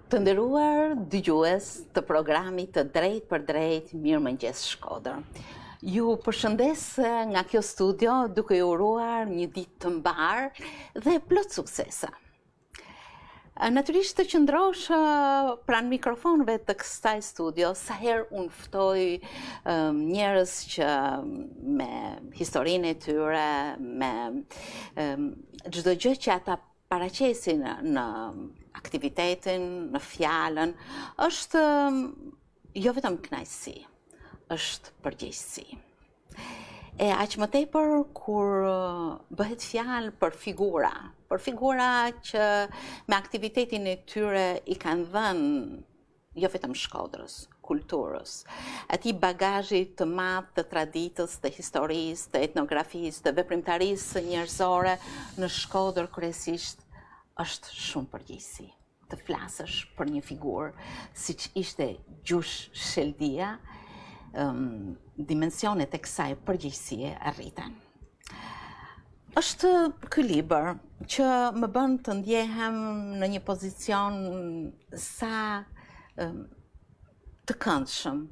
Të nderuar dëgjues të programit të Drejt për Drejt Mirëmëngjes Shkodër. Ju përshëndes nga kjo studio duke ju uruar një ditë të mbarë dhe plot suksese. Natyrisht të qëndrosh pranë mikrofonëve të kësaj studio, sa herë unë ftoj njerëz që me historinë e tyre, me çdo gjë që ata paraqesin në aktivitetin, në fjalën, është jo vetëm kënaqësi, është përgjegjësi. E aq më tepër kur bëhet fjalë për figura që me aktivitetin e tyre i kanë dhënë jo vetëm Shkodrës, kulturës, atij bagazhit të madh të traditës, të historisë, të etnografisë, të veprimtarisë njerëzore në Shkodër kryesisht, është shumë përgjegjësi të flasësh për një figurë siç ishte Gjush Sheldia, dimensionet e kësaj përgjegjësie arriten. Është ky libër që më bën të ndjehem në një pozicion sa të këndshëm,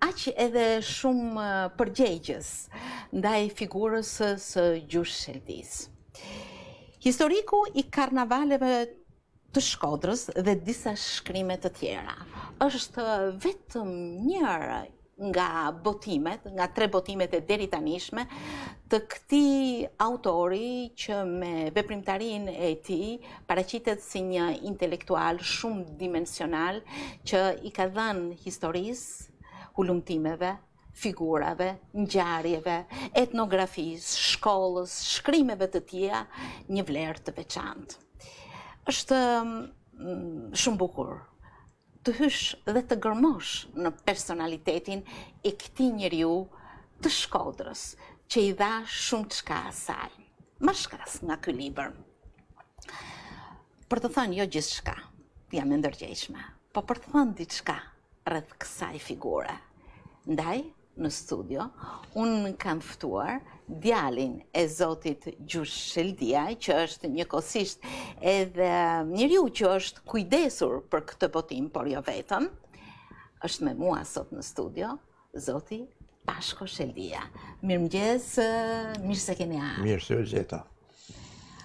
aq edhe shumë përgjegjës ndaj figurës së Gjush Sheldis. Historiku i karnavaleve të Shkodrës dhe disa shkrime të tjera është vetëm njëra nga botimet, nga 3 botimet e deri tanishme të këtij autori që me veprimtarinë e tij paraqitet si një intelektual shumë dimensional që i ka dhënë historisë, hulumtimeve, figurave, ngjarjeve, etnografisë, shkollës, shkrimeve të tjera një vlerë të veçantë. Është shumë bukur të hysh dhe të gërmosh në personalitetin e këtij njeriu të Shkodrës, që i dha shumë çka asaj. Ma shkas nga ky libër. Për të thënë jo gjithçka, jam e ndërgjegjshme, po për të thënë diçka rreth kësaj figure. Ndaj, në studio, unë kam ftuar djalin e zotit Gjush Sheldia, që është njëkohësisht edhe njeriu që është kujdesur për këtë botim, por jo vetëm. Është me mua sot në studio, zoti Pashko Sheldia. Mirëmëngjes, mirë se keni ardhur. Mirë se u gjeta.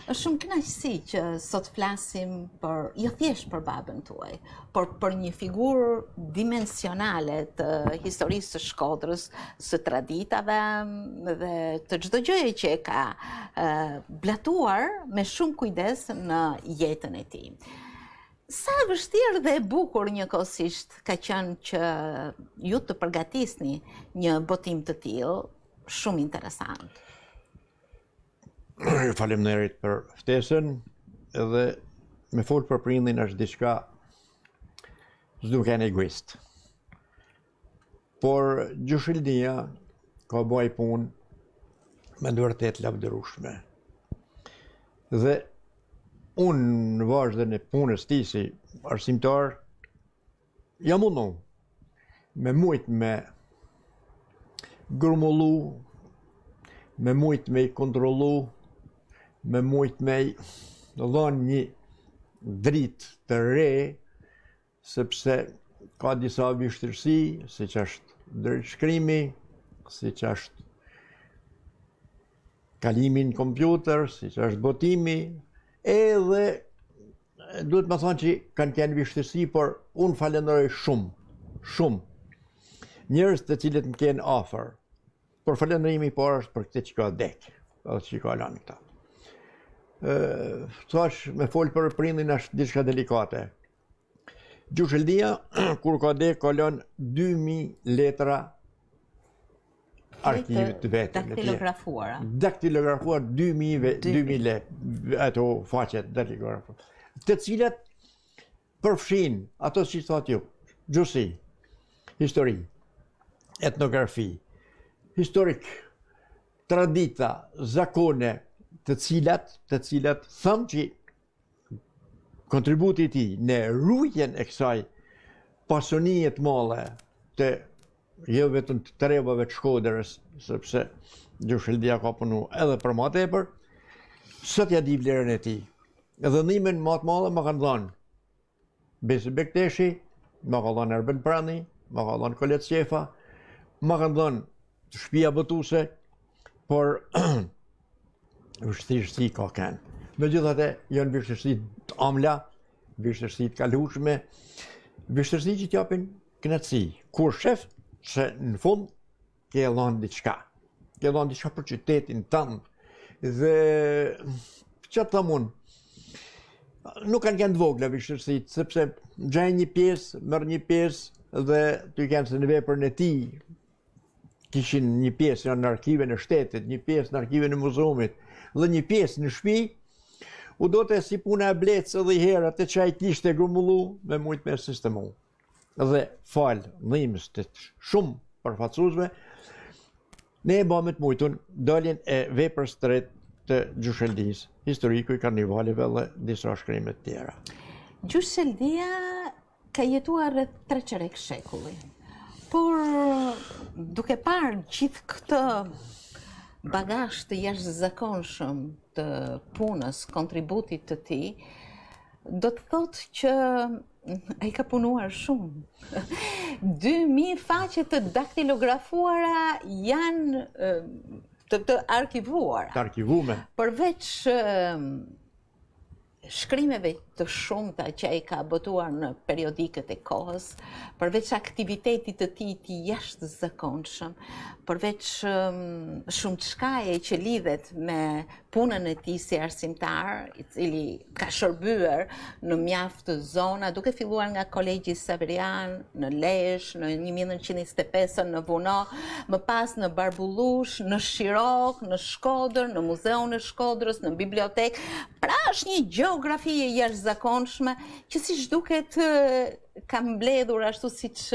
Është shumë kënaqësi që sot flasim për, jo thjesht për babën tuaj, por për një figurë dimensionale të historisë së Shkodrës, së traditave dhe të çdo gjëje që e ka blatuar me shumë kujdes në jetën e tij. Sa vështirë dhe e bukur njëkohësisht ka qenë që ju të përgatisni një botim të tillë, shumë interesant. Faleminderit për ftesën, edhe me fol për prindin është diçka s'duke qenë egoist. Por Gjush Sheldia ka bëj punë me vërtet lavdërueshme. Dhe unë në vazhdimin e punës tij si arsimtar jam mundu me mujt me grumullu, me mujt me i kontrollu, me mujt me i dhënë një dritë të re, sepse ka disa vështirësi, siç është drejtshkrimi, siç është kalimi në kompjuter, siç është botimi, edhe duhet më thonë që kanë qenë vështirësi, por unë falenderoj shumë njerëz të cilët më kanë afër. Por falenderimi i parë është për këtë që ka dek, edhe që ka lanë këta. Thash me fol për prindin është diçka delikate. Gjush Sheldia, kur ka dek, ka lënë 2000 letra arkivit të vetëm. Daktilografuara. Daktilografuar 2000 ato faqet daktilografuar. Të cilat përfshin ato që thotë ju, gjuhësi, histori, etnografi, historik, tradita, zakone, të cilat thëmë që kontributi i tij në rujtjen e kësaj pasionie të madhe të jo vetëm të trebave të Shkodrës, sepse Gjush Sheldia ka punu edhe për më tepër, sot ja di vlerën e tij. Edhe dhimbjen më të madhe më kanë dhënë Besi Bekteshi, ma ka dhënë Erben Prani, ma ka dhënë Kolet Qefa, ma ka dhënë Shtëpia Botuse, por vështirësi ka kanë. Megjithatë, janë vështirësi të amla, vështirësi të kalueshme, vështirësi që t'japin kënaqësi. Kur shef se në fund ke dhënë diçka. Ke dhënë diçka për qytetin tënd. Dhe çfarë them unë? Nuk kanë të vogla vështirësitë, sepse gjej një pjesë, merr një pjesë dhe ty kanë se në veprën e tij kishin një pjesë në arkiven e shtetit, një pjesë në arkiven e muzeumit, dhe një pjesë në shtëpi, u do të si puna e blecë edhe i herë atë që ai kishte grumbullu me mujt me sistemu. Dhe falë dhimës të shumë përfaqësuesve, ne e bëmë të mujtun daljen e veprës të tretë të Gjushëldisë, historiku i karnivaleve dhe disa shkrimet tjera. Gjushëldia ka jetuar rreth 3 shekulli. Por duke parë gjithë këtë bagazh të jashtëzakonshëm të punës, kontributit të tij, do të thotë që ai ka punuar shumë. 2000 faqe të daktilografuara janë të arkivuara. Të arkivume. Përveç shkrimeve të shumta që ai ka botuar në periodikët e kohës, përveç aktivitetit të tij të jashtëzakonshëm, përveç shumë çkaje që lidhet me punën e tij si arsimtar, i cili ka shërbyer në mjaft zona, duke filluar nga Kolegji Saverian në Lezhë, në 1925 në Vuno, më pas në Barbullush, në Shirok, në Shkodër, në Muzeun e Shkodrës, në bibliotekë. Pra është një gjeografi e jashtëzakonshme që siç duket ka mbledhur ashtu siç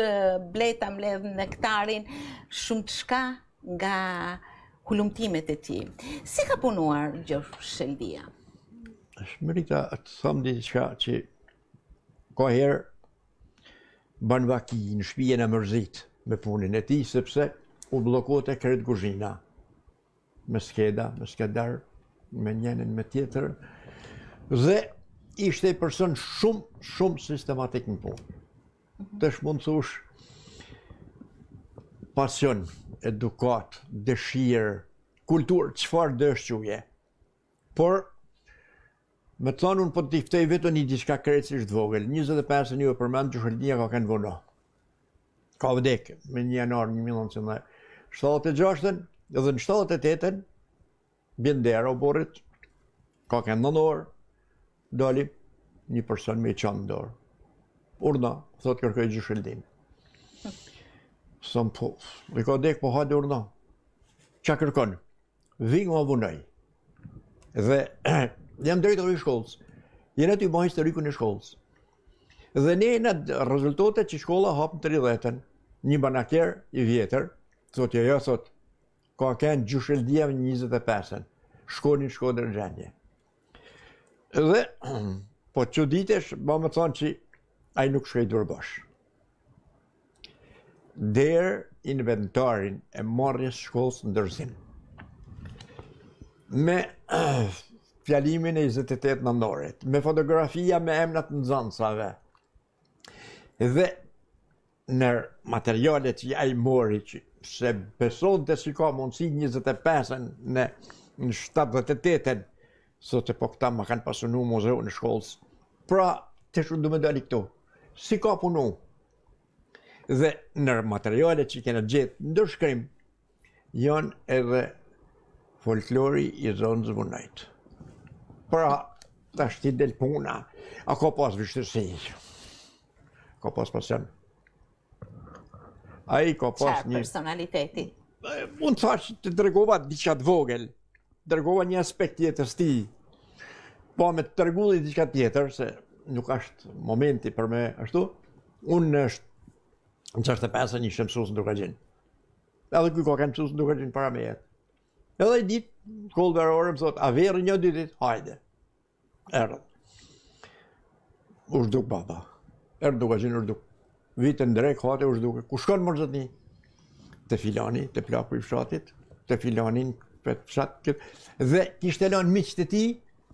bleta mbledh nektarin shumë çka nga hulumtimet e tij. Si ka punuar Gjushëldia? Është merita të them diçka që ka herë bën vaki në shtëpinë e mërzit me punën e tij, sepse u bllokote krejt kuzhina. Me skeda, me skedar, me njënin me tjetër. Dhe ishte person shumë sistematik në punë. Tash mund të thush pasion, edukat, dëshirë, kulturë, çfarë dësh quje. Por me të thonë unë po t'i ftoj vetëm një diçka krejtësisht vogël. 25 një e përmend Gjushëldia ka kanë Vuno. Ka vdek me 1 janar 1976 edhe në 78 bjen dera u borrit, ka kanë 9 orë, dali një person me i qanë në dorë. Urna, thot kërkoj Gjushëldin. Sëm po, i ka dek po hajde urna. Qa kërkon? Ving ma vunoj. Dhe jam drejtori i shkollës. Jena ty ma historikun e shkollës. Dhe ne në rezultatet që shkolla hapë në 30-ën, një banaker i vjetër, thot jo, thot, ka kënë Gjushëldia në 25-ën. Shkonin Shkodër në gjendje. Dhe, po çuditesh, ma më thonë që ai nuk shkoj durbash. Der inventarin e marrjes shkollës në dorëzim. Me fjalimin e 28 nëntorit, me fotografia me emrat nxënësave. Dhe në materialet që ai mori, që se besonte si ka mundësi 25-ën në 78-ën, sot e po këta ma kanë pasunu muzeu në shkollës. Pra, të shumë du me dali këto. Si ka punu? Dhe në materialet që kena gjithë ndërshkrim, janë edhe folklori i zonës Vunojt. Pra, ta shti del puna, a ka pas vështërsi, ka pas pasion. A i ka pas një... personaliteti? Unë thash të dërgova diçka të vogël, dërgova një aspekt tjetër sti, po me të tërgulli diçka tjetër, se nuk është momenti për me ashtu, unë në 65 ishte mësues në Dukagjinë. Edhe kuj ka kanë mësues në Dukagjinë para me jetë. Edhe i ditë, shkollë verore më thot, a verë një ditit, hajde. Erë. Ushduk baba. Erë Dukagjinë ushduk. Vitën drejk, hate ushduk. Ku shkon mërzët një? Të filani, të plaku i fshatit, të filanin për fshat. Dhe kishte lanë miqët e tij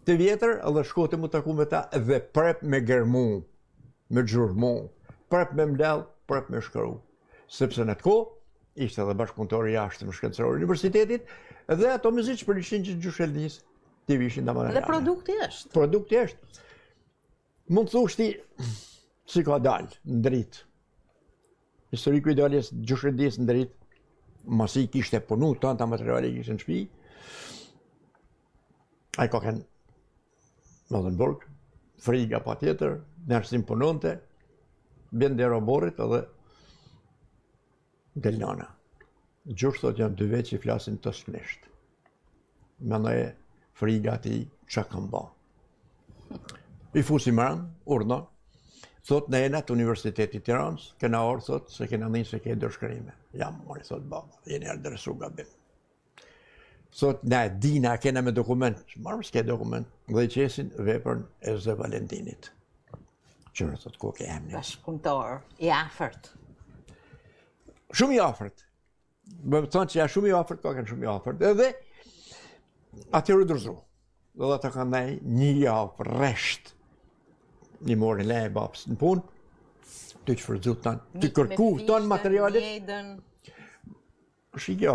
të vjetër, edhe shkote mu taku me ta dhe prep me gërmu. me gjurmu, prap me mlell, prap me shkru. Sepse në të kohë, ishte edhe bashkëpunëtori jashtë më shkencëror universitetit, dhe ato mëziq për ishin që Gjushëldis t'i vishin da Dhe produkti është. Produkti është. Mund të thushti si ka dalë, në dritë. Historiku i daljes Gjushëldis në dritë, masi kishte punu, tanta materiale kishte në shpi, a i ka kënë Modernburg, friga pa tjetër, nërësim punonte, bjende roborit edhe Delnana. Gjush thot janë dy vetë që flasin tosknisht. Menoj friga ti që kam ba. I fusi mërën, urna, thot në jena të Universitetit Tiranës, kena orë thot se kena një se ke dërshkrime. Jam mori thot baba, jeni ardresu gabim. Thot ne dina kena me dokument, marrë s'ke dokument, dhe i qesin vepërn e Zë Valentinit. Qërë thot ko ke emni. Bashkëpunëtor, i afërt. Shumë i afërt. Më thonë që ja shumë i afërt, ka kënë shumë i afërt. Edhe atërë dërzu. Dhe ata kanë nej një javë resht. Një morë le e babës në punë, të që fërëzut tanë, të kërku tanë materialet. Shikja,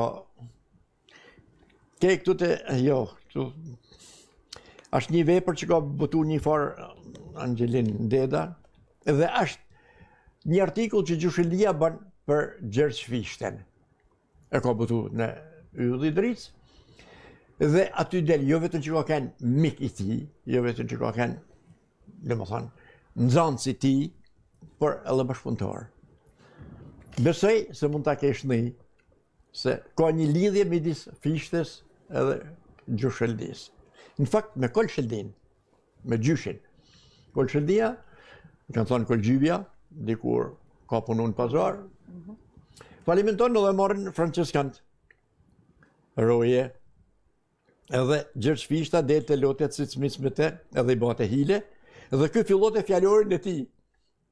ke këtu të, jo, këtu, është një vepër që ka botu një farë Angelin Deda, dhe është një artikull që Gjushëllia banë për Gjergj Fishten. E ka botu në Ylli Dric, dhe aty del, jo vetëm që ka kënë mik i ti, jo vetëm që ka kënë, dhe më thanë, nëzanës i ti, për edhe bashkëpunëtor. Besoj se mund ta kesh një, se ka një lidhje midis Fishtes edhe Gjushëldis. Në fakt, me Kolshëldin, me Gjyshin. Kolshëldia, kanë thonë Kolgjybja, dikur ka punu në pazar, falimenton edhe marrin Franceskant, roje, edhe Gjergj Fishta del të lotet si cmic me te, edhe i bate hile, edhe kjo fillot e fjallorin e ti.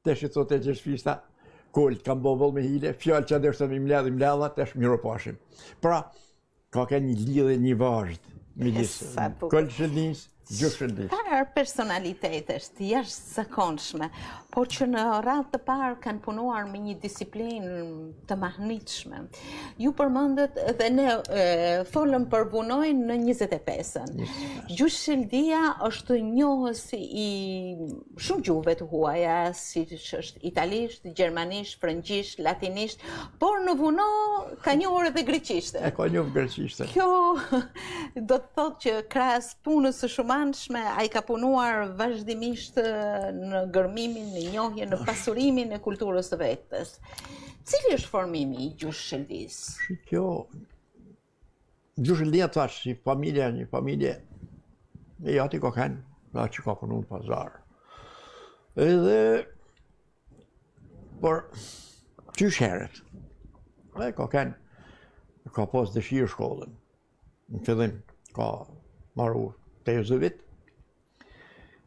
Tesh i thote Gjergj Fishta, Kolt, kam bovull me hile, fjallë që adërë i mledha, tesh miro pashim. Pra, ka ke një lidhe një vazhd, midis Kolshëldis, Gjushëldis. Parë personalitet është jashtëzakonshme, por që në radhë të parë kanë punuar me një disiplinë të mahnitshme. Ju përmendet dhe ne folëm për punojnë në 25-ën. Gjushëldia është njohës i shumë gjuhëve të huaja, si që është italisht, gjermanisht, frëngjisht, latinisht, por në vuno ka njohur edhe greqisht. E ka njohur greqisht. Kjo do të thotë që krahas punës së shumanshme, ai ka punuar vazhdimisht në gërmimin, në njohjen, në pasurimin e kulturës së vetes. Cili është formimi i Gjushëldis? Kjo, Gjushëldia thash, një familje, e jati ka kanë, pra që ka punu në pazar. Edhe, por, qysh heret? Ka kanë, ka pas dëshirë shkollën. Në fillim, ka marru të Jezëvit,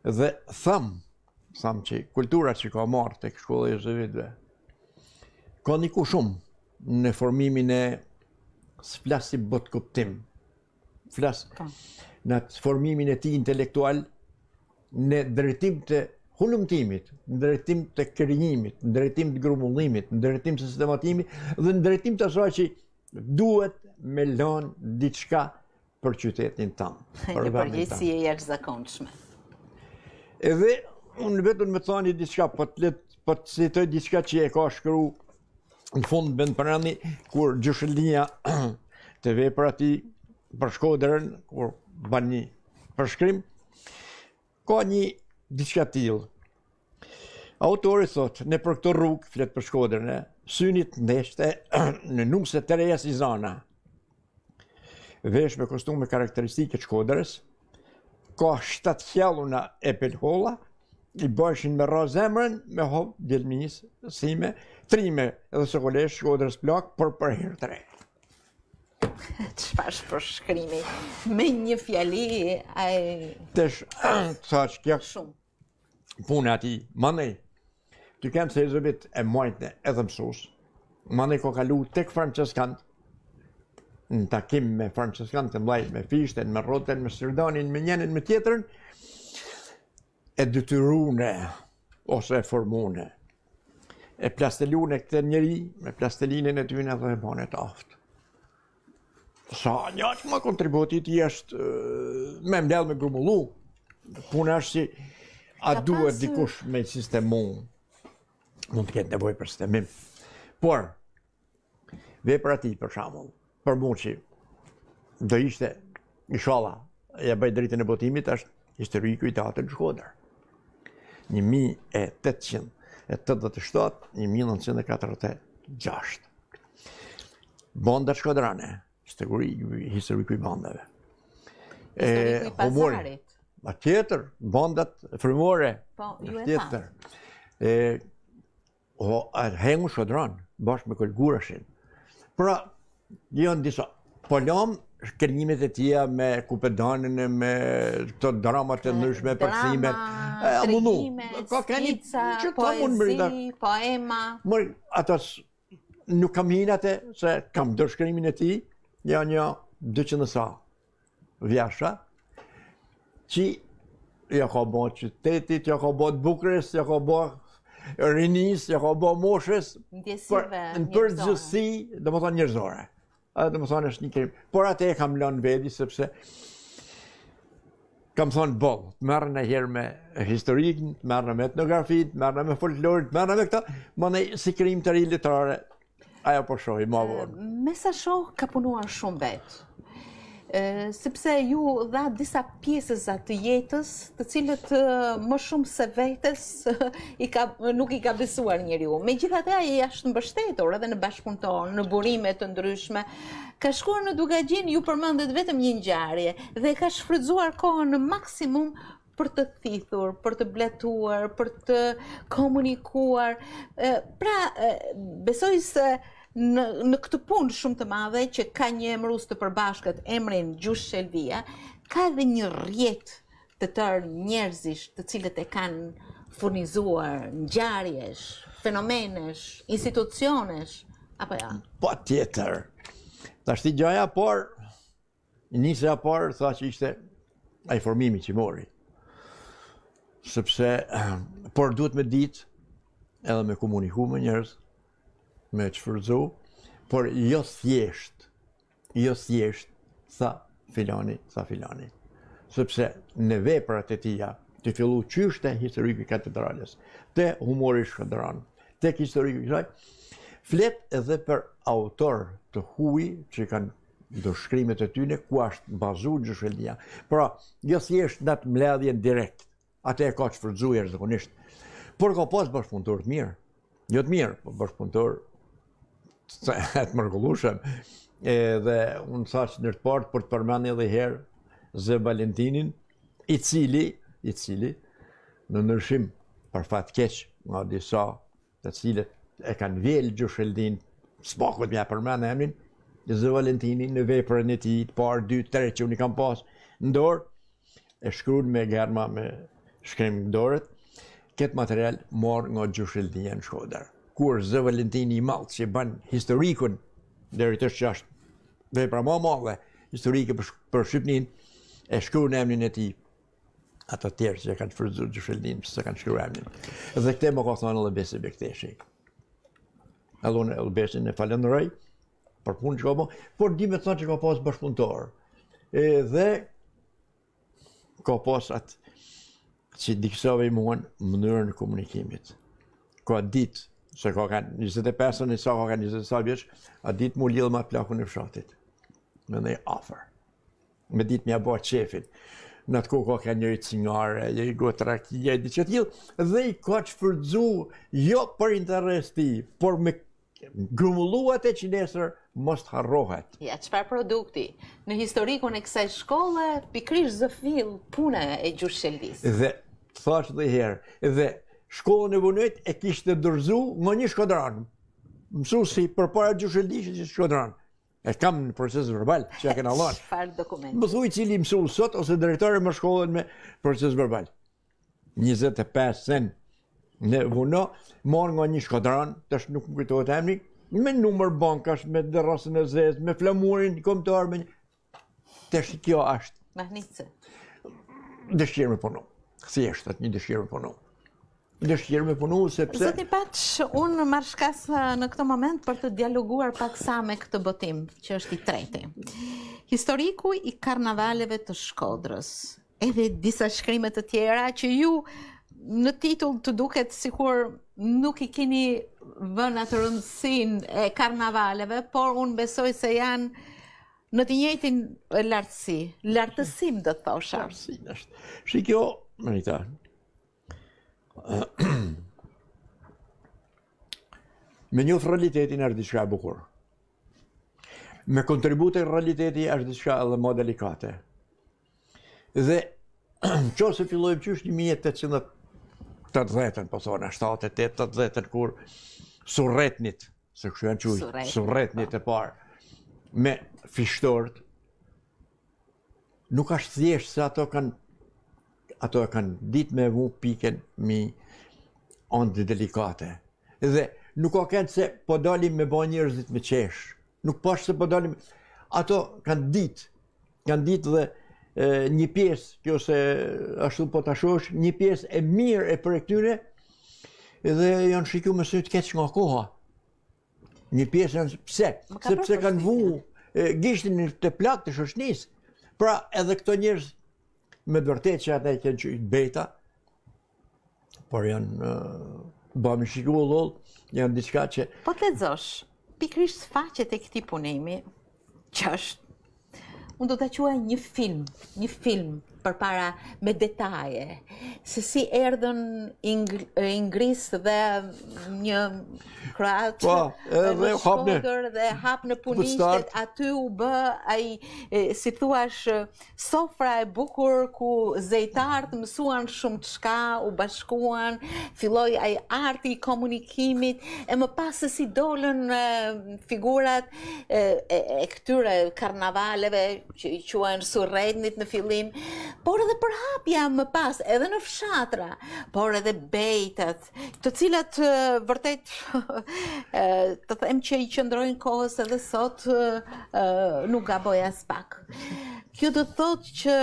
dhe thamë që kulturat që ka marrë të shkolla e Jezëvitëve, ka niku shumë në formimin e s'flas si bot kuptim, flas në formimin e ti intelektual, në drejtim të hulumtimit, në drejtim të krijimit, në drejtim të grumbullimit, në drejtim të sistematimit, dhe në drejtim të asaj që duhet me lënë diçka për qytetin tanë. Një përgjegjësi e jashtëzakonshme. Edhe unë vetëm me thani diçka, po të citoj diçka që e ka shkru në fund Ben Prani, kur Gjushëllia të vepra ti për Shkodrën, kur ban një përshkrim, ka një diçka tillë. Autori thot, ne për këtë rrugë, flet për Shkodrën, synit ndeshte në nuse të reja si zana. Vesh me kostume karakteristike të Shkodrës, ka 7 hjalluna e pelholla, i bëshin me ra zemrën, me hop djelmis, sime, trime edhe sokolesh Shkodrës plak, për herë të re. Çfarë përshkrimi? Me një fjali, ai... Tesh, thash, kja shumë. Punë ati, manej, të kemë se Jezëvit e majtëne edhe mësus, manej ko kalu tek Franceskant, në takim me Franceskant të mlajt, me Fishten, me Roten, me Sirdanin, me njenin, me tjetërën, e detyrune ose e formune. E plastelune këtë njëri, me plastelinën e tyne dhe e bane të aftë. Sa një që ma kontributit jeshtë me mdel me grumullu. Puna është si, a duhet dikush me sistemu, mund të ketë nevoj për sistemim. Por, vepra ti, për shembull, për mua që do ishte, inshallah, ja bëj dritën e botimit, është historiku i teatrit në Shkodër. 1887-1946. Bondat shkodrane, historiku i bandave. Historiku i pazarit. Ma tjetër, bondat frymore. Po, ju e tjetër. Hengu Shkodran, bashkë me Kolgurashin. Pra, janë disa. Po lam kërnimet e tia me kupedanin e me këto dramat e ndryshme, përkthimet. Drama, skica, poezi, poema. Mërë, atas nuk kam hinate, se kam dërshkrimin e ti, janë një 200 sa vjasha, që ja ka bo qytetit, ja ka bo të Bukurës, ja ka bo rinis, ja ka bo moshës, në përgjithësi, dhe më thonë njerëzore. Dhe më thonë është një krim. Por atë e kam lënë vedi, sepse kam thonë bollë, të merrën e herë me historikën, të merrën me etnografit, të merrën me folklorit, të merrën me këta, më në si krim të ri literare, ajo po shohi, ma vonë. Me sa shoh ka punuar shumë vetë. Sepse ju dha disa pjesës të jetës, të cilët më shumë se vetës nuk i ka besuar njeriu. Megjithatë ai është mbështetur edhe në bashkëpunëtor, në burime të ndryshme. Ka shkuar në Dugagjin, ju përmendet vetëm një ngjarje dhe ka shfrytzuar kohën në maksimum për të thithur, për të bletuar, për të komunikuar. Pra, besoj se në këtë punë shumë të madhe që ka një emërus të përbashkët emrin Gjush Sheldia, ka dhe një rjet të tërë njerëzish të cilët e kanë furnizuar ngjarjesh, fenomenesh, institucionesh, apo ja? Po tjetër. Tash ti gjaja por, nisja por, tha që ishte ai formimi që mori. Sepse, por duhet me ditë, edhe me komuniku me njerëz, me çfarëzo, por jo thjesht, sa filani. Sepse në veprat e tija, të fillu qyshte historiku i katedrales, te humori Shkodran, tek historiku i kësaj, flet edhe për autor të huaj që kanë do shkrimet e tyne, ku është bazuar Gjush Sheldia. Pra, jo thjesht në atë mbledhjen direkt, atë e ka çfarëzo jashtëzakonisht. Por ka pas bashkëpunëtor të mirë. Jo të mirë, po bashkëpunëtor të mërgullushëm, dhe unë thash në të partë për të përmend edhe herë Zë Valentinin, i cili në ndryshim për fat keq nga disa të cilët e kanë vjellë Gjush Sheldin, s'pakut m'ja përmend emrin, Zë Valentinin në veprën e tij të parë 2-3 që unë i kam pas në dorë, e shkruan me germa me shkrim dorët, këtë material marrë nga Gjush Sheldia në Shkodër. Kur Zë Valentini i Mallë që bën historikun, deri tash që është vepra më e madhe historike për Shqipnin, e shkruan emrin e tij. Ata të tjerë që kanë shfrytzuar Gjush Sheldin, se kanë shkruar emrin. Dhe këtë më ka thënë edhe Besi Bekteshi. Allon Besin e falenderoj për punën që ka bërë, por di me të thënë që ka pas bashkëpunëtor. Dhe ka pas atë që diksove i muan mënyrën e komunikimit. Ka ditë, se ka kanë 25 sa ka kanë 27 vjeç, a ditë mu lidhë ma plakun e fshatit. Me në afer. Me ditë mja bërë qefin. Në atë kohë ka njëri cingare, njëri gotrakia, diçka tillë, dhe i ka shfrytzu jo për interes ti, por me grumbullu atë që nesër mos të harrohet. Ja, çfarë produkti? Në historikun e kësaj shkolle, pikrisht zëfill puna e Gjush Sheldis. Dhe thash edhe herë, dhe shkollën e Vunojt e kishte dorëzu nga një shkodran. Mësuesi përpara Gjush Sheldis që shkodran. E kam në proces verbal që ja kena dhënë. Çfarë dokumenti? Më thuaj cili mësues sot ose drejtori më shkollën me proces verbal. 25 sen në Vuno, marrë nga një shkodran, tash nuk më kujtohet emri, me numër bankash, me derrasën e zezë, me flamurin kombëtar, me tash kjo është Mahnice. dëshirë me punu. Thjesht atë një dëshirë me punu. dëshirë me punu, sepse... Zoti Paç, unë marr shkas në këtë moment për të dialoguar paksa me këtë botim, që është i treti. Historiku i karnavaleve të Shkodrës, edhe disa shkrimet të tjera që ju në titull të duket sikur nuk i keni vënë atë rëndësinë e karnavaleve, por unë besoj se janë në të njëjtin lartësim do të thosha. Lartësim është. Shikjo, Marita, me njohë realitetin është diçka e bukur. Me kontribute realiteti është diçka edhe më delikate. Dhe qo se fillojmë qysh 1880-ën, po thona, 78-80-ën, kur Surretnit, se kështu janë quj, Surretnit e parë, me fishtorët, nuk është thjesht se ato e kanë ditë me vu piken mi ande delikate. Dhe nuk ka kënd se po dalim me ba njerëzit me qesh. Nuk pash se po dalim... Ato kanë ditë dhe një pjesë, kjo se ashtu po të ashosh, një pjesë e mirë e për e këtyre, dhe janë shiku me së të keq nga koha. Një pjesë janë... Pse? Sepse kanë vu gishtin të plak të shoshnis. Pra edhe këto njerëz, me dërtet që ata i kënë që i beta, por janë bëmi shiku o loll, janë diçka që... Po të lexosh, pikrisht faqet e këtij punimi, që është, unë do të quaj një film përpara me detaje, se si erdhën Ingris dhe një kroat në Shkodër dhe hap në punishtet, aty u bë ai, si thuash, sofra e bukur ku zejtarët mësuan shumë çka, u bashkuan, filloi ai arti i komunikimit, e më pas se si dolën figurat e këtyre karnavaleve që i quajnë Surretnit në fillim, por edhe përhapja më pas, edhe në fshatra, por edhe bejtat, të cilat vërtet të them që i qëndrojnë kohës edhe sot nuk gaboj as pak. Kjo do të thotë që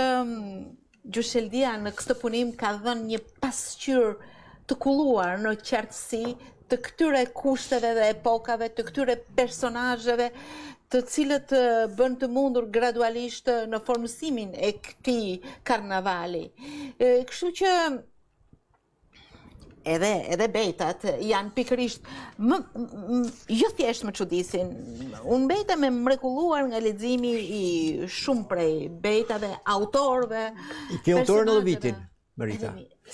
Gjusheldia në këtë punim ka dhënë një pasqyrë të kulluar në qartësi të këtyre kushteve dhe epokave, të këtyre personazheve, të cilët bën të mundur gradualisht në formësimin e këtij karnavali. Kështu që edhe bejtat janë pikërisht jo thjesht më çudisin. Unë mbeta me mrekulluar nga leximi i shumë prej bejtave, autorëve. Ke autorën edhe vitin, Marita.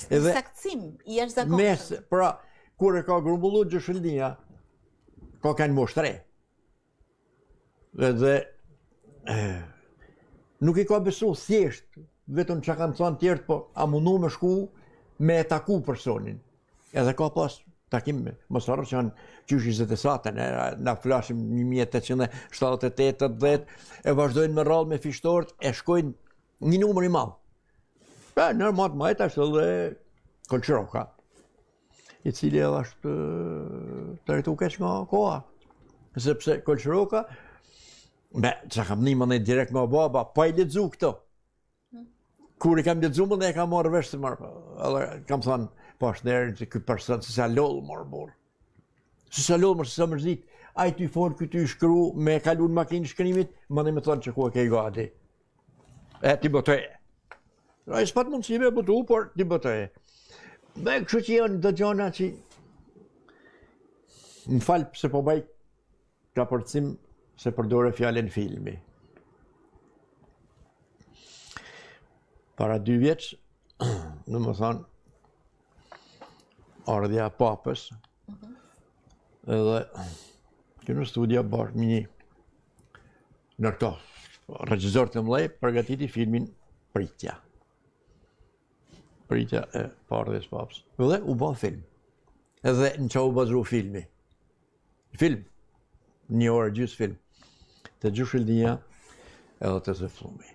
Edhe saktësim i jashtëzakonshëm. Pra, kur e ka grumbulluar Gjusheldia, ka kanë moshtre. Dhe nuk i ka besu thjesht, vetëm që kanë thënë tjertë, po a mundu me shku me e taku personin. Edhe ka pas takim me mësarë që janë qysh 27-ën, na flasim 1878-80, e vazhdojnë me rallë me fishtorët, e shkojnë një numër i madh. Pra, nërmat majta është edhe Kolçroka, i cili edhe është të rritu keq nga koha. Sepse Kolçroka, që kam një më direkt nga baba, pa i ledzu këto. Kur i kam ledzu më dhe e kam marrë vesh të marrë. Edhe kam thënë, po është nërë që këtë person, se sa lollë marrë borë. Se sa lollë marrë, se sa mërzit, a i ty forë këtë i shkru, me kalu në makinë shkrimit, më dhe me thënë që ku e ke i gati. Ti bëtoje. A i s'pat mundësi me bëtu, por ti bëtoje. Me kështu që janë dhe gjona që më falë se po baj ka përcim se përdore fjallën filmi. Para 2 vjeç, në më thonë, ardhja papës, edhe kënë studia bashkë me një në këto regjizor të mlej, përgatiti filmin Pritja. Pritja e ardhjes papës. Edhe u ba film. Edhe në që u bazru filmi. Film. 1 orë gjysë film. Të Gjusheldia edhe të Zëfllumi.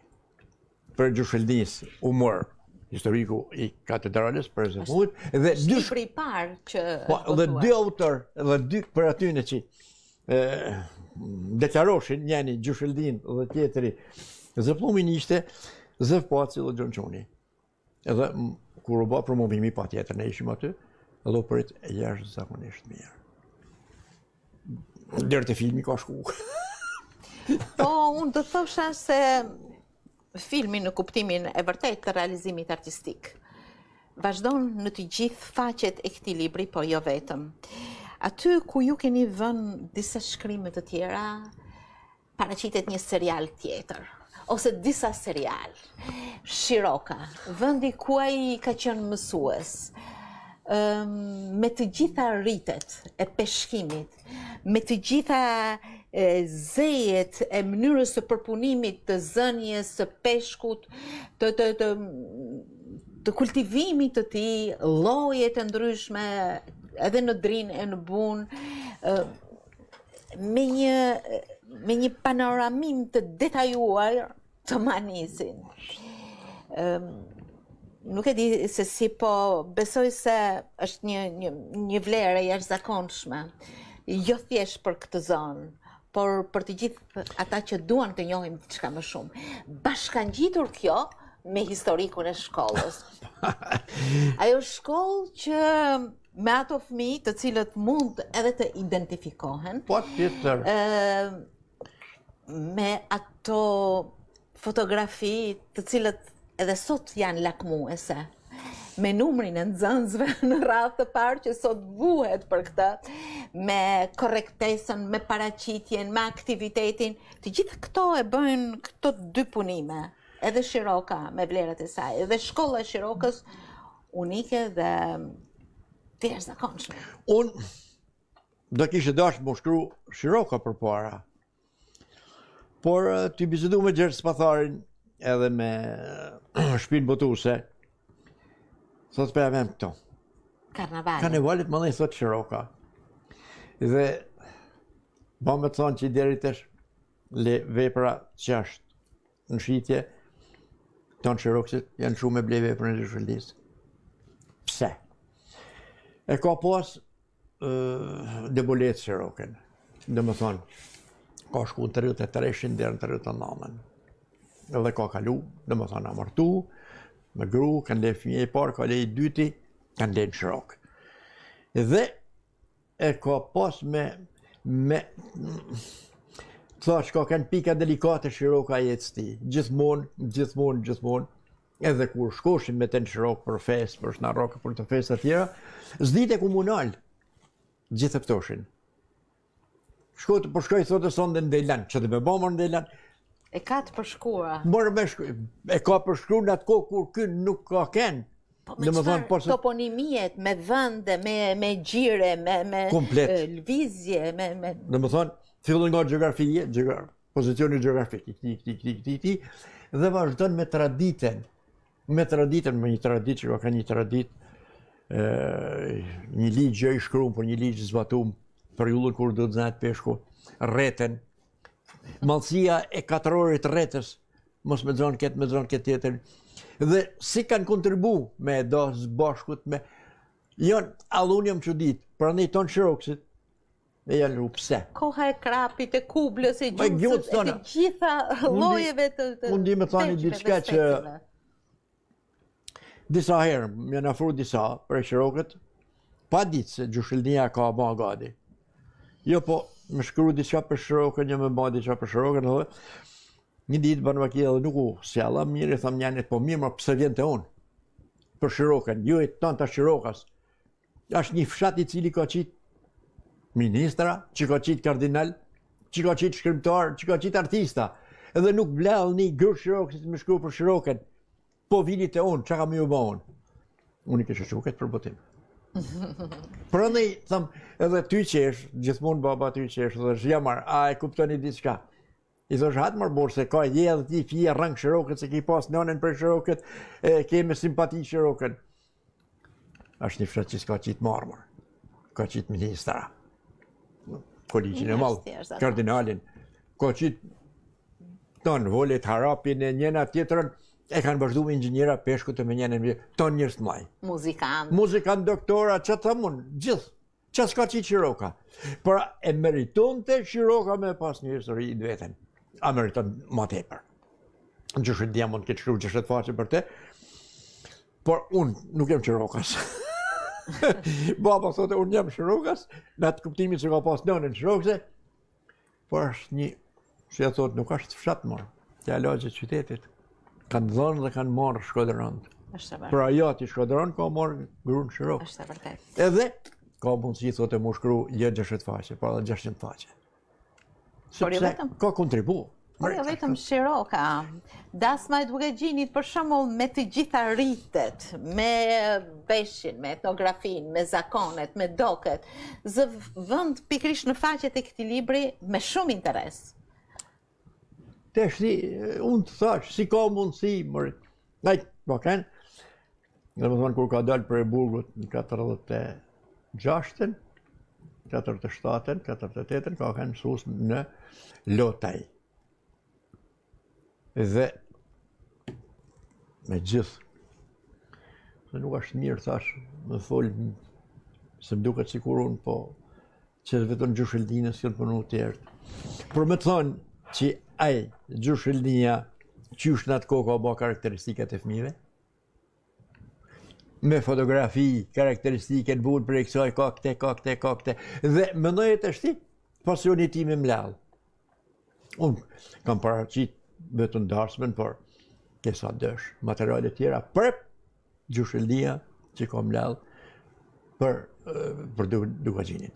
Për Gjusheldis u morë historiku i katedrales për Zëfllumit. Shqipëri parë që votuar. Dhe 2 autor, dhe 2 për atyne që deklaroshin, njeni Gjusheldin dhe tjetëri Zëfllumin ishte Zëf Paci dhe Gjonqoni. Edhe kur u ba promovimi pa tjetër, ne ishim aty, lloparit e jashtëzakonisht mirë. Deri te filmi ka shku. Po, unë do thosha se filmi në kuptimin e vërtet të realizimit artistik vazhdon në të gjithë faqet e këtij libri, po jo vetëm. Aty ku ju keni vënë disa shkrimet të tjera, paraqitet një serial tjetër, ose disa serial. Shiroka, vendi ku ai ka qenë mësues, me të gjitha rritet e peshkimit, me të gjitha zejet e mënyrës së përpunimit të zënjes së peshkut, të kultivimit të tij, llojet e ndryshme edhe në drinë e në bunë, me një panoramim të detajuar të Manisin. Nuk e di se si, po besoj se është një vlerë e jashtëzakonshme, jo thjesht për këtë zonë, por për të gjithë ata që duan të njohin diçka më shumë. Bashkangjitur kjo me historikun e shkollës. Ajo shkollë që me ato fëmijë të cilët mund edhe të identifikohen, Po tjetër. me ato fotografi të cilët edhe sot janë lakmuese, me numrin e nxënësve në radhë të parë që sot buhet për këtë, me korrektesën, me paraqitjen, me aktivitetin, të gjithë këto e bëjnë këto dy punime. Edhe Shiroka me vlerat e saj, edhe shkolla e Shirokës unike dhe të jashtëzakonshme. Unë do kishe dashur më shkru Shiroka përpara. Por ty bisedu me Gjergj Spatharin edhe me Shpinë Botuese, thot për javem këto. Karnevalit më dhej thot Shiroka. Dhe ba me të thonë që i deri tesh vepra që është në shitje, tonë Shirokësit janë shumë me blej veprën e Rishëllisë. Pse? E ka pas debolet Shirokën. Dhe më thonë, ka shku në 33-shin deri në 39-ën. Edhe ka kalu, dhe më thonë, a martu, me gru, kanë le fëmije i parë, ka le i dyti, kanë le në Shirokë. Dhe e ka pas me thash ka kanë pika delikate Shiroka jetës ti. Gjithmonë, edhe kur shkoshin me të në Shirokë për festë, për shnarroke, për të festë të tjera, zdite komunal, gjithë pëtoshin. Shkoj thotë sonë dhe në Dejlan, që të me bëmër në Dejlan. E ka të përshkura. E ka përshkru në atë kohë kur kënë nuk ka kenë. Po me qëfar toponimiet, me vënde, me gjire, me lvizje, me... Dhe më thonë, fillon nga gjeografie, pozicioni gjeografik, këti, dhe vazhdon me traditen. Me një tradit që ka një tradit, një ligjë gjë i shkruam, për një ligjë zbatum, për jullën kur do të znatë peshku, rreten. Mallësia e katërorit rretës, mos me zonë këtë tjetër. Dhe si kanë kontribu me dasë bashkut, janë allun jam që ditë, pra ne tonë Shirokësit, e janë lu pse. Koha e krapit, e kublës, e gjusët, e të gjitha lojeve të Unë di me thani diçka që disa herë, më janë afru disa për Shirokët, pa ditë se Gjushëllnia ka ba gati. Jo po, me shkru diçka për Shirokën, jo me ba diçka për Shirokën, një ditë banë vakia dhe nuk u sjalla mirë, e tham njanit, po mirë, ma pëse vjen të unë, për Shirokën, ju e tanta Shirokas. Ashtë një fshat i cili ka qitë ministra, që ka qitë kardinal, që ka qitë shkrimtar, që ka qitë artista, edhe nuk blell një gërë Shirokësit me shkru për Shirokën, po vini të unë, që ka me ju ba unë? Unë i kështë shuket për botim. Për ndaj, thamë, edhe ty qesh, gjithmonë baba ty qesh, dhe shjamar, a e kuptoni diçka? I thosh hatë marë borë, se ka je edhe ti fija rang Shirokët, se ki pas nënen për Shirokët, keme simpati Shirokën. Ashtë një fshat që s'ka qitë marmër, ka qitë ministra, kolegjin e malë, kardinalin, ka qitë tonë volet harapin e njena tjetërën, e kanë vazhdu me inxhinjera peshku të me njene në tonë njërës të maj. Muzikant, doktora, që të thamun, gjithë, që s'ka qitë Shiroka. Pra e meriton të Shiroka me pas një histori i vetën. A meriton ma tepër. Në Gjushëllnia mund këtë shkru 60 faqe për te, por unë nuk jem Shirokas. Baba thotë, unë jam Shërokas, në atë kuptimin se ka pas nënën Shërokse, por është një, si e thotë, nuk është fshat marë, të lagje qytetit. Kanë dhënë dhe kanë marrë Shkodërën. Është e vërtet. Pra jati Shkodërën ka marrë grunë Shërok. Është e vërtet. Edhe ka mundësi thotë mu shkru jo 60 faqe, pra dhe 600 faqe. Por jo Sepse vetëm. ka kontribu. Por jo vetëm Shiroka, dasma e Dukegjinit për shembull me të gjitha rritet, me veshin, me etnografin, me zakonet, me doket, zë vend pikrisht në faqet e këtij libri me shumë interes. Tesh unë të thash, si ka mundësi, mërë, najtë, baken, dhe më thonë kur ka dalë për e burgut në 46-ën, 47-ën, 48-ën, ka kanë mësus në Lotaj. Dhe me gjithë, se nuk është mirë, thash, më folë, se më duket sikur unë, po, që vetëm Gjushëldinës kënë punu të ertë. Por me thonë që ai, Gjushëldinja, qysh në atë kohë ka ba karakteristikat e fëmijëve, me fotografi, karakteristike të bunë për e kësaj, ka këte, dhe mendoj e të shti, pasioni ti me mlallë. Unë kam paraqit vetëm darsmen, por kesa dësh, materiale tjera, për Gjushëldia që ka mlallë për Dukegjinin.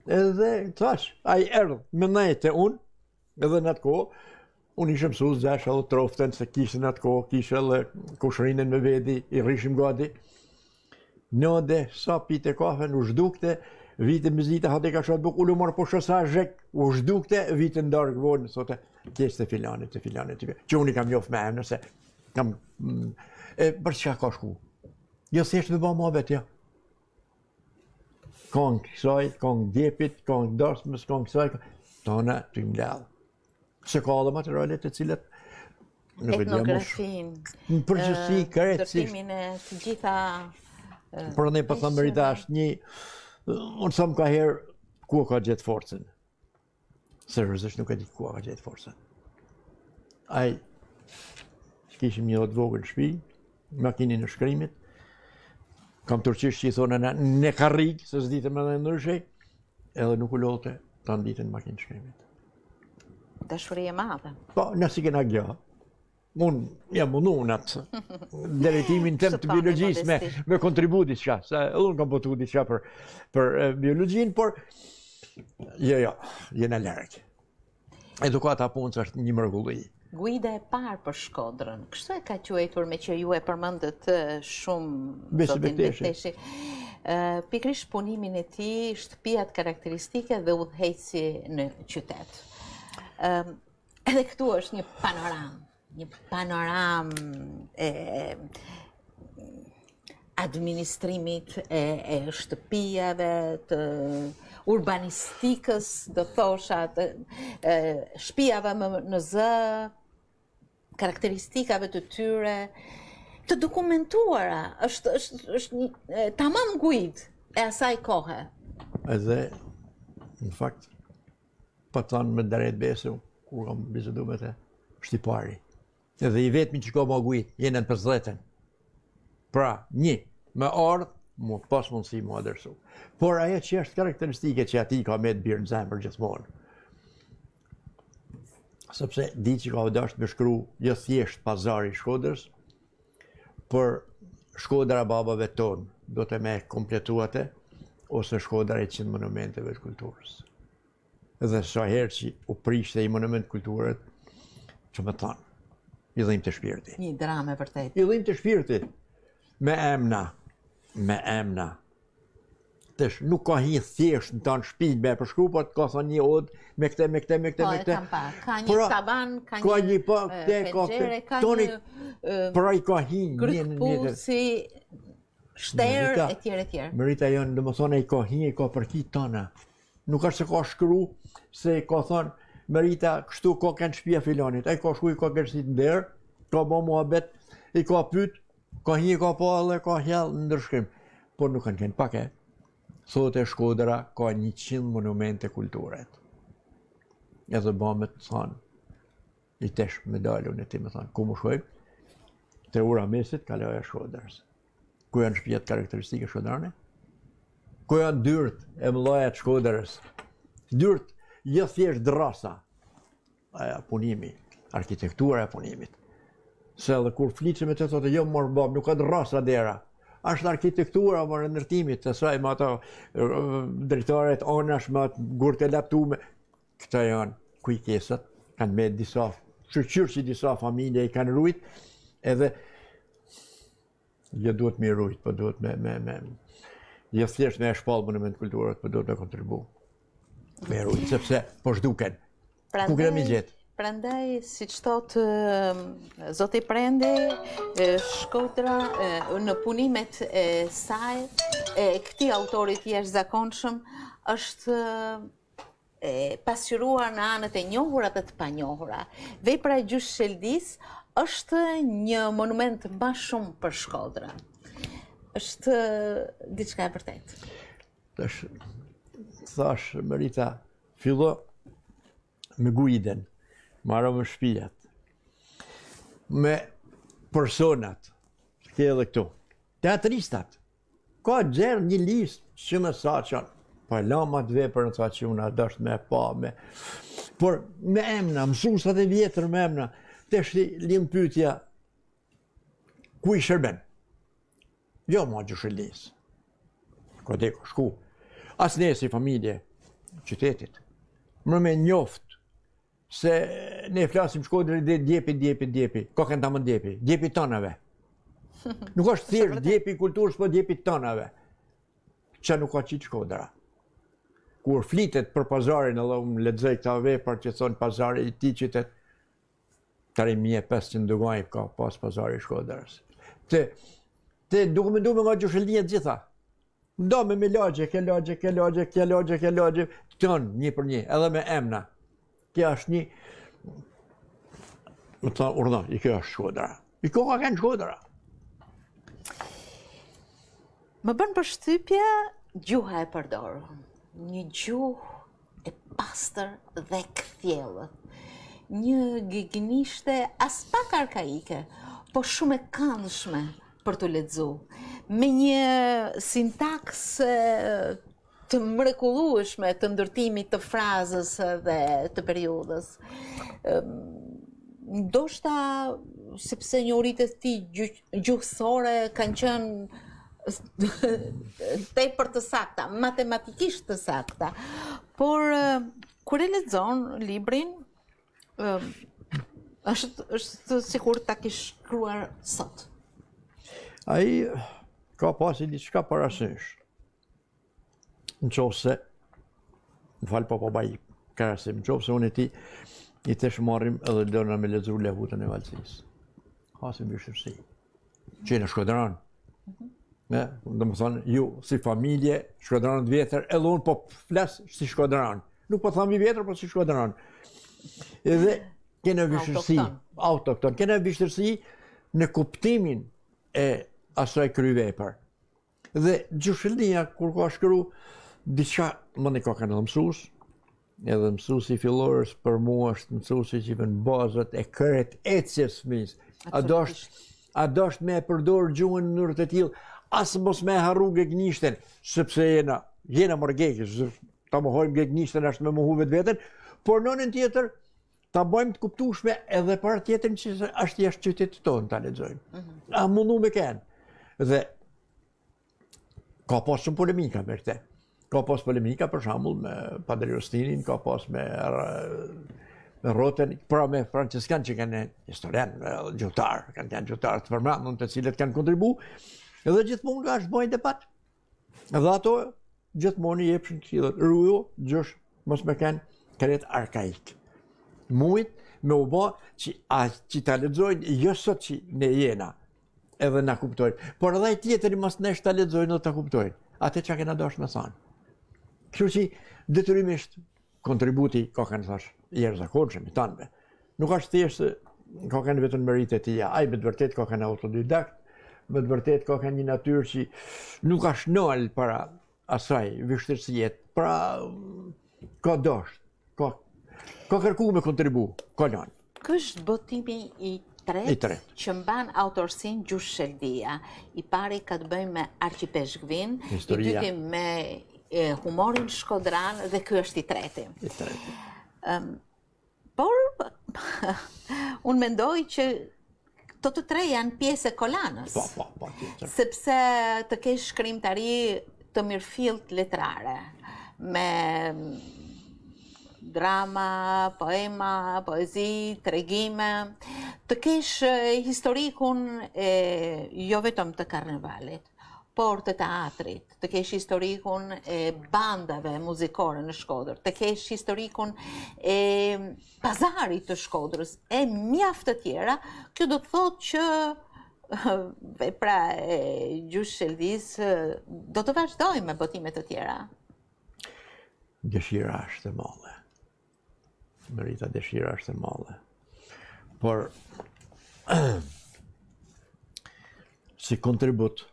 Edhe, thash, ai erdhë, mendoj e unë, edhe në atë kohë, unë ishë mësus, zash edhe troften, se kishë në atë kohë, kishë edhe kushrinën me vedi, i rishim gati. Nëde, sa pite kafe, u zhdukte, vite mizite, hate ka shatë buk, ullu marë po shësa zhek, u zhdukte, vite ndarë gëvonë, sote, kjesë të filanit, që unë i kam jof me em, nëse, kam, për që ka shku? Jo, thjesht me ba muhabet, ja. Kong kësaj, kong djepit, kong darsmës, kong kësaj, tona të im lallë. Se ka dhe materialet e cilat Etnografin, në përgjithësi, kërëtësisht. ndërtimin e të gjitha... Por ne po thëmë Merita është një, unë thëmë ka herë, ku ka gjetë forcën. Seriozisht nuk e di ku ka gjetë forcën. Ai, kishim një dhëtë vogël në shtëpi, makinin e shkrimit, kam turqisht që i thonë në karrig, se s'dite me dhe ndryshej, edhe nuk u lote të nditën makinë shkrimit. Dashuri e madhe. Po, nësi kena gja. Unë jam mundu në atë drejtimin tem të biologjisë me kontribu diçka, se unë kam botu diçka për biologjin, por jo, jena larg. Edukata punës është një mrekulli. Guida e parë për Shkodrën, kështu e ka quajtur me që ju e përmendët shumë Besi zotin Bekteshi. Bekteshi. Pikrisht punimin e tij, shtëpiat karakteristike dhe udhëheqësi në qytet. Edhe këtu është një panoram e administrimit, e shtëpijave, të urbanistikës, do thosha, të shtëpijave në zë, karakteristikave të tyre, të dokumentuara, është një tamam guid e asaj kohe. Edhe, në fakt, pa thonë me Daret Besu, kur kam bisedu me te, shtipari. Edhe i vetëmi që ka ma gujt, jene në 50-ën. Pra, një, me ardhë, mu pas mundësi mu adërsu. Por ajo që është karakteristike që ati ka me të birë në zemër gjithmonë. Sepse di që ka vëdasht me shkru, jo thjesht pazari Shkodrës, për Shkodra babave tonë, do të me kompletuate, ose Shkodra e 100 monumenteve të kulturës. Edhe sa herë që u prishte i monument kulturët, që me thanë, i dhim të shpirti. Një dramë e vërtet. I dhim të shpirti, me emna. Tesh, nuk ka hi thjesht në tanë shpijt me përshkru, por ka thonë një odë, me këte. Po, e kam pa. Ka një taban, ka një penxhere, ka një pra i ka hi gërkpulsi, shterë, e tjerë. Merita jonë, dhe më thonë, i ka hi, i ka përki tona. Nuk është se ka shkru, se ka thonë, Merita, kështu ka kënë shpia filanit, a i ka shku, i ka gërësit në derë, ka ba muhabet, i ka pyt, ka hi, ka pa dhe ka hjellë në ndërshkrim. Por nuk kanë kënë pak, Thot e Shkodra ka 100 monumente kulturet. Edhe ba me të thanë, i tesh medaljon e ti me thanë, ku më shkojmë? Te ura mesit, kaloja Shkodrës. Ku janë shpijat karakteristike shkodrane? ku janë dyrt e mëdha të Shkodrës. Dyrt, jo thjesht drasa. Aja punimi, arkitektura e punimit. Se edhe kur fliqe me të thotë, jo morë bab, nuk ka drasa dera. Ashtë arkitektura më ndërtimit të saj, me ato drejtoret anash, me atë gurë të laptume. Këta janë kujkesat, kanë me disa, shqyrë që disa familje i kanë rujt, edhe jo duhet me rujt, po duhet jo thjesht me e shpalë monument kulturët, po duhet me kontribu. Me rujt, sepse po shduken. Ku kena mi gjithë? Prandaj, si që thotë Zoti Prende, Shkodra në punimet e saj, këti autorit jashtëzakonshëm, është pasqyruar në anët e njohura dhe të panjohura. Vepra e Gjush Sheldis është një monument më shumë për Shkodra. Është diçka e vërtet. Thash, Merita, fillo me Guiden, marrë me shpijat, me personat, ke edhe këtu, teatristat, ka gjerë një listë që me sa qënë, pa lamat vepër në ta që unë adasht me pa, por me emna, mësusat e vjetër me emna, të shti lim pytja, ku i shërben? Jo ma Gjushelis, ko deko shku, as ne si familje, qytetit, më me njoft, se ne flasim Shkodrë dhe djepi, ka kënë ta më djepi tonave. Nuk është thjesht djepi kulturës, po djepi tonave, që nuk ka qitë Shkodra. Kur flitet për pazarin, edhe unë lexoj këta vepër që thonë pazari i ti qytet, 3500 dugaj ka pas pazari i Shkodrës. Te duke me nga Gjusheldia gjitha. Do me lagje, ke lagje, tonë një për një, edhe me emna. Kja është një, më të thonë, urna, i kjo është Shkodra. I kjo ka kënë Shkodra. Më bën përshtypje gjuha e përdorur. Një gjuhë e pastër dhe kthjellët. Një gigënishte as pak arkaike, po shumë e këndshme për të lexu. Me një sintaks të mrekullueshme të ndërtimit të frazës dhe të periudhës. Ndoshta sepse njohuritë e tij gjuhësore kanë qenë tepër të sakta, matematikisht të sakta. Por kur e lexon librin, është sikur ta kish shkruar sot. Ai ka pasi diçka parasysh. Në qovë se, më falë pa baj karasim, në qovë se unë e ti i të shmarim edhe dërna me lexu Lehutën e Valcis. Hasim vështirësi. Që në Shkodran. Dhe më thonë, ju si familje, Shkodranët vjetër, edhe unë po flasë si Shkodran. Nuk po thamë i vjetër, po si Shkodran. Edhe kene vështirësi, autokton, kene vështirësi në kuptimin e asaj kryvepër. Dhe Gjusheldia, kur ka shkru, diçka më në ka kanë mësus, edhe mësusi fillorës për mua është mësusi që vën bazët e kërët ecjes fëmijës. A dosht me përdor gjuhën në mënyrë të tillë, as mos me harru gegnishtën, sepse jena morgekës, ta mohojmë gegnishtën është me mohu vetveten, por nënën tjetër ta bëjmë të kuptueshme edhe para tjetrin që është jashtë qytetit tonë ta lexojmë. A mundu me kenë. Dhe ka pas shumë polemika me këtë. Ka pas polemika për shembull me Padri Rostinin, ka pas me Roten, pra me Franciskan që kanë historian, gjuhëtar, kanë gjuhëtar të përmendur të cilët kanë kontribu, edhe gjithmonë nga është bëjnë debat. Edhe ato gjithmonë i jepshin këshillat. Ruju, gjush, mos me kanë kret arkaik. Mujt me u bë që ta lexojnë jo sot që ne jena, edhe na kuptojnë, por edhe tjetëri mos nesh ta lexojnë dhe ta kuptojnë. Atë që kena dosh me thanë. Kështu që detyrimisht kontributi ka kanë thash jashtëzakonshëm i tanëve. Nuk është thjesht ka kanë vetëm meritë të tija, ai me të vërtet ka kanë autodidakt, me të vërtet ka kanë një natyrë që nuk është nol para asaj vështirësie, pra ka dosh, ka kërku me kontribu, ka lanë. Ky është botimi i tretë që mban autorsin Gjush Sheldia. I pari ka të bëjmë me Arqipeshkvin, i dyti me humorin shkodran dhe ky është i treti. Por, unë mendoj që të tre janë pjesë e kolanës, sepse të kesh shkrimtari të mirëfillt letrare, me drama, poema, poezi, tregime, të kesh historikun jo vetëm të karnevalit, por të teatrit, të kesh historikun e bandave muzikore në Shkodër, të kesh historikun e pazarit të Shkodrës, e mjaft të tjera. Kjo do të thotë që vepra e Gjush Sheldis do të vazhdoj me botime të tjera. Dëshira është e madhe. Merita, dëshira është e madhe. Por, si kontribut,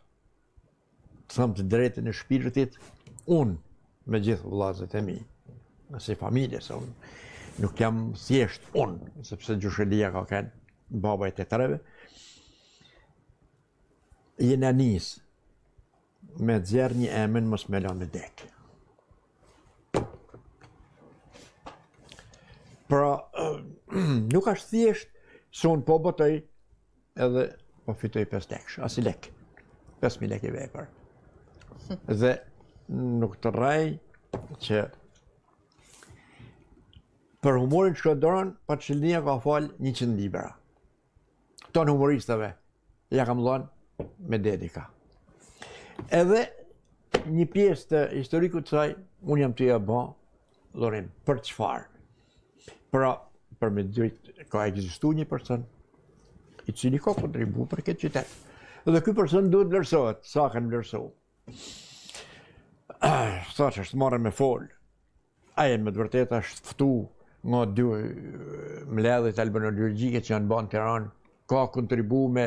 të thëmë të drejtën e shpirtit, unë me gjithë vëllezërit e mi, si familje, se unë nuk jam thjesht unë, sepse Gjush Sheldia ka qenë babaj të treve, jena nisë me zjerë një emën mos me la me dekë. Pra, nuk është thjesht se unë po botoj edhe po fitoj 5 lekë, as i lekë, 5.000 lekë i vepër. Dhe nuk të rrej që për humorin shkodran, Sheldia ka falë 100 libra. Tonë humoristave, ja kam dhënë me dedika. Edhe një pjesë të historikut të saj, unë jam të ja ba, Lorin, për çfarë? Pra, për me drejt, ka ekzistu një person, i cili ka kontribu për këtë qytet. Dhe ky person duhet vlerësohet, sa kanë vlerësohet. Sa që është marrë me folë, aje me të vërtet është ftu nga dy mbledhjet albanologjike që janë banë në Tiranë, ka kontribu me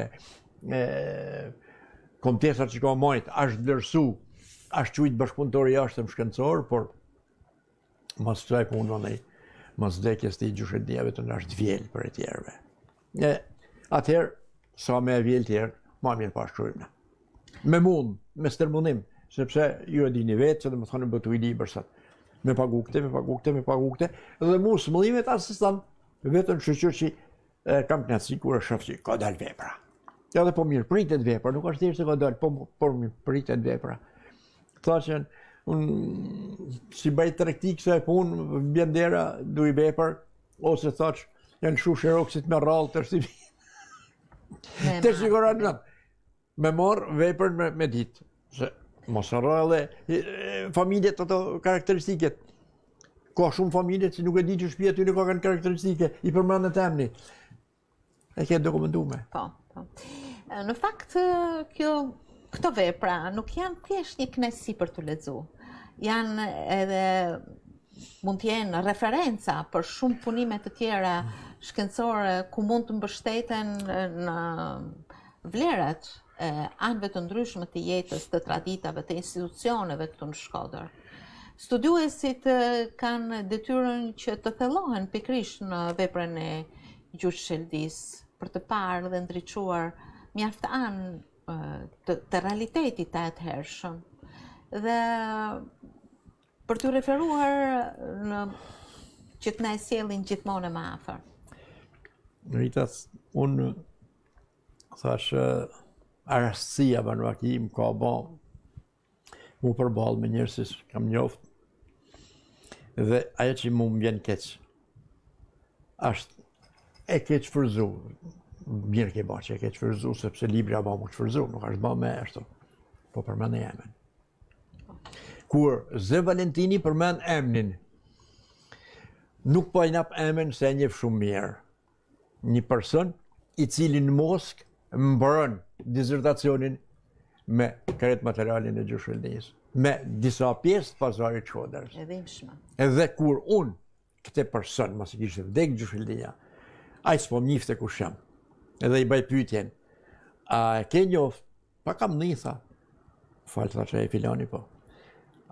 komtesat që ka majtë, është vlerësu, është qujtë bashkëpunëtori jashtëm shkencor, por mas të punë në mas vdekjes të Gjush Sheldia vetëm është vjellë për e tjerëve. Atëherë, sa me e vjellë tjerë, ma mirë pashkrujmë. Me mund, me stërmunim, sepse ju e dini vetë, që dhe më thonë bëtu i liber sot. Me pagu këte, dhe mu smëllimet asistan, vetëm shëqër që kam knatësi kur e shëfë që ka dalë vepra. Ja dhe po mirë pritet vepra, nuk është thjesht se ka dalë, po mirë pritet vepra. Tha që unë si bëjt trektik se punë, bjen dera, du i vepër, ose thaç, janë shu shirokësit me rallë të shtivi. Të shikoran në, me marë vepër me ditë. Se mos rallë familjet ato karakteristiket. Ka shumë familjet që nuk e di që shpia ty në ka kanë karakteristike, i përmendet emni. E ke dokumentume. Po. Në fakt, këto vepra nuk janë thjesht një kënaqësi për të lexu. Janë edhe mund të jenë referenca për shumë punime të tjera shkencore ku mund të mbështeten në vlerat e anëve të ndryshme të jetës, të traditave, të institucioneve këtu në Shkodër. Studiuesit kanë detyrën që të thellohen pikërisht në veprën e Gjush Sheldis për të parë dhe ndriçuar mjaft anë të realitetit të atëhershëm dhe për të referuar në që të na e sjellin gjithmonë më afër. Rita, unë thash arastësia banvaki më ka ba mu përballë me njerëz që kam njoft dhe ajo që mu më vjen keq është e keq fërzu. Mirë ke ba që e keq fërzu, sepse libra ba mu të fërzu, nuk është ba me ashtu, po përmend e emën. Kur Zë Valentini përmend emnin, nuk po i nap emën se e njeh shumë mirë. Një person i cili në Moskë mbron dizertacionin me kret materialin e Gjush Sheldis, me disa pjesë të pazarit Shkodrës. Edhe kur unë, këte person, mos i kishte vdek Gjush Sheldia, ai s'po mjifte kush jam. Edhe i bëj pyetjen, a ke njoft? Pa kam nitha. Falë thash e filani po.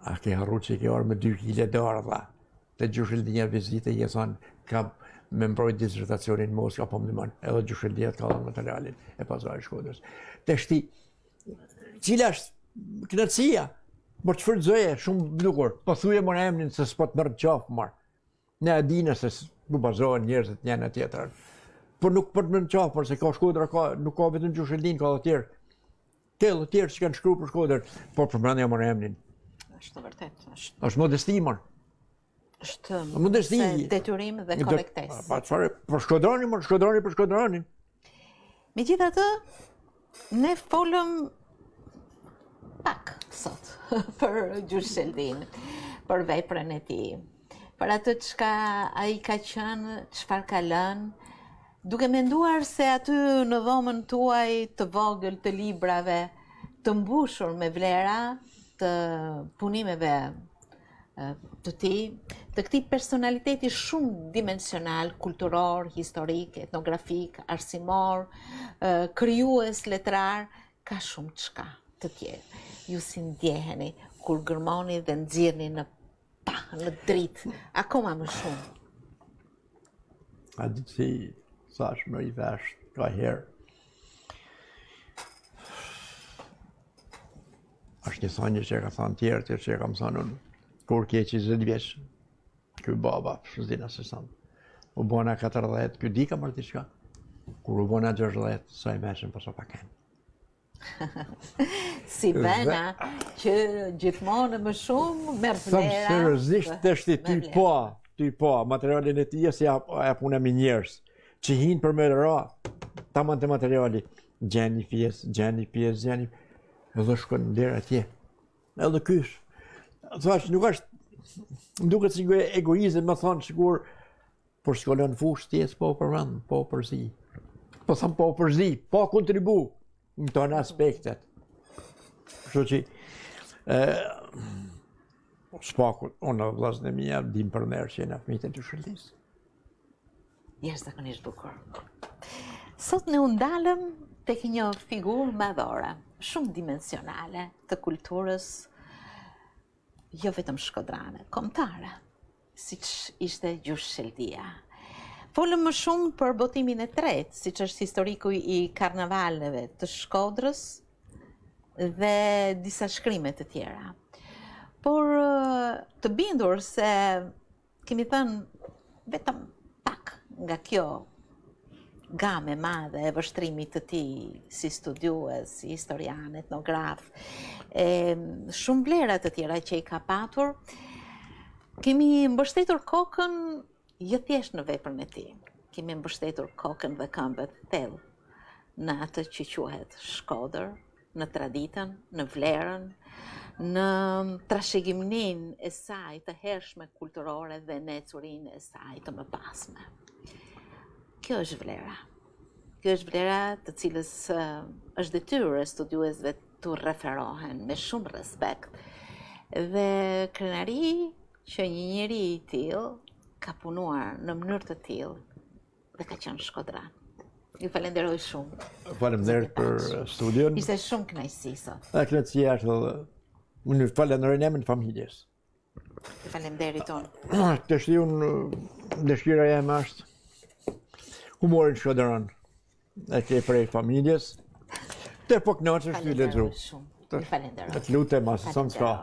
A ke harru që i ke orë me 2 kile dardha. Të Gjush Sheldia vizite i e thonë, kam me mbrojt disertacionin në Moskë, apo më dëmon, edhe Gjysheldia ka dhënë materialin e Pazarit Shkodrës. Teshti, cila është knatësia, por të fërzoje shumë bukur, po thuje më emrin se s'po të mërë qafë marë. Ne e dine se s'u bazohen njerëzit njën e tjetër. Por nuk për të mërë qafë, por se ka Shkodra, nuk ka vetëm Gjysheldin, ka dhe tjerë. Tellë tjerë që kanë shkruar për Shkodrën, por përmendja më emrin. Është vërtet, Është modesti marë. është modesti. detyrim dhe korrektesë. Pa çfarë, për Shkodranin. Megjithatë, ne folëm pak sot për Gjysheldin, për veprën e tij, për atë çka ai ka qenë, çfarë ka lënë, duke menduar se aty në dhomën tuaj të vogël të librave, të mbushur me vlera të punimeve të tij, të këtij personaliteti shumë dimensional, kulturor, historik, etnografik, arsimor, krijues letrar, ka shumë çka të tjerë. Ju si ndjeheni kur gërmoni dhe nxirrni në dritë, akoma më shumë. A di si thash më i vesh ka herë. Është një thonjë që e ka thënë tjerë, që e kam thënë unë, kur keqi 20 vjeç, ky baba, s'dina se sa. U bona 40, ky di ka marrë diçka. Kur u bona 60, sa i mëshën pas pa kanë. Si Bena, që gjithmonë më shumë merr vlera. Seriozisht teshti ty po, materialin e tij si apo punë me njerëz që hinë për me ra, tamam të materiali, gjeni pjesë, edhe shkon në derë atje. Edhe kysh. Thash, nuk është, më duket si egoizëm më thonë sigur, por s'kollon fush tjesë po përmend, po përzi. Po thëmë po përzi, po kontribu në tonë aspektet. Kështu që, s'paku, unë dhe vllazën e mia, dim për nërë që jena fëmijët e Gjysheldisë. Jashtëzakonisht bukur. Sot ne u ndalëm tek një figurë madhore, shumë dimensionale të kulturës, jo vetëm shkodrane, kombëtare, siç ishte Gjysheldia. Folëm më shumë për botimin e tretë, siç është historiku i karnavaleve të Shkodrës dhe disa shkrimet të tjera. Por të bindur se kemi thënë vetëm pak nga kjo gamë e madhe e vështrimit të tij si studiues, si historian, etnograf, shumë vlera të tjera që i ka patur, kemi mbështetur kokën jo thjesht në veprën e tij. Kemi mbështetur kokën dhe këmbët thellë në atë që quhet Shkodër, në traditën, në vlerën, në trashëgiminë e saj të hershme kulturore dhe në ecurinë e saj të mëpasme. Kjo është vlera. Kjo është vlera të cilës është detyrë e studiuesve të referohen me shumë respekt. Dhe krenari që një njeri i tillë ka punuar në mënyrë të tillë dhe ka qenë shkodran. Ju falenderoj shumë. Faleminderit për studion. Ishte shumë kënaqësi sot. Kënaqësia është edhe unë falenderoj në emrin e familjes. Ju falenderit unë. Tash unë dëshira jeme është humorin shkodran e ke prej familjes. Te po kënaqesh ty lexoj. Ju falenderoj. Të lutem, as sa më ka.